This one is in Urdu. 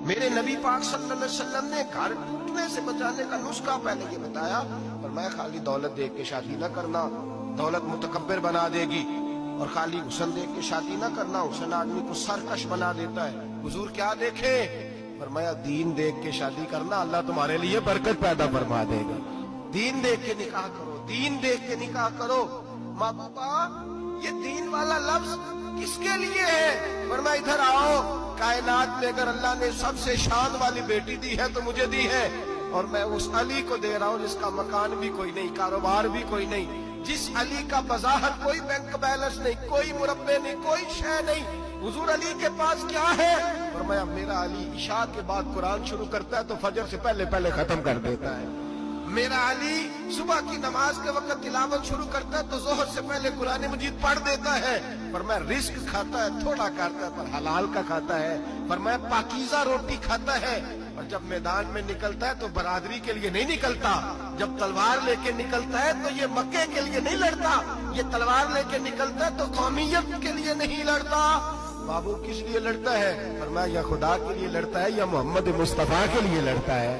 میرے نبی پاک صلی اللہ علیہ وسلم نے گھر ٹوٹنے سے بچانے کا نسخہ پہلے یہ بتایا، فرمایا خالی دولت دیکھ کے شادی نہ کرنا، دولت متکبر بنا دے گی، اور خالی حسن دیکھ کے شادی نہ کرنا، حسن آدمی کو سرکش بنا دیتا ہے۔ حضور کیا دیکھے؟ فرمایا دین دیکھ کے شادی کرنا، اللہ تمہارے لیے برکت پیدا فرما دے گا۔ دین دیکھ کے نکاح کرو، دین دیکھ کے نکاح کرو۔ محبوبہ یہ دین والا لفظ کس کے لیے ہے؟ فرمایا ادھر آؤ، کائنات میں اگر اللہ نے سب سے شان والی بیٹی دی ہے تو مجھے دی ہے، اور میں اس علی کو دے رہا ہوں جس کا مکان بھی کوئی نہیں، کاروبار بھی کوئی نہیں، جس علی کا بظاہر کوئی بینک بیلنس نہیں، کوئی مربع نہیں، کوئی شے نہیں۔ حضور علی کے پاس کیا ہے؟ فرمایا میرا علی عشاء کے بعد قرآن شروع کرتا ہے تو فجر سے پہلے پہلے ختم کر دیتا ہے۔ میرا علی صبح کی نماز کے وقت تلاوت شروع کرتا ہے تو ظہر سے پہلے قرآن مجید پڑھ دیتا ہے۔ فرمایا رزق کھاتا ہے، تھوڑا کھاتا ہے پر حلال کا کھاتا ہے۔ فرمایا پاکیزہ روٹی کھاتا ہے، اور جب میدان میں نکلتا ہے تو برادری کے لیے نہیں نکلتا، جب تلوار لے کے نکلتا ہے تو یہ مکے کے لیے نہیں لڑتا، یہ تلوار لے کے نکلتا ہے تو قومیت کے لیے نہیں لڑتا۔ بابو کس لیے لڑتا ہے؟ فرمایا یا خدا کے لیے لڑتا ہے یا محمد مصطفیٰ کے لیے لڑتا ہے۔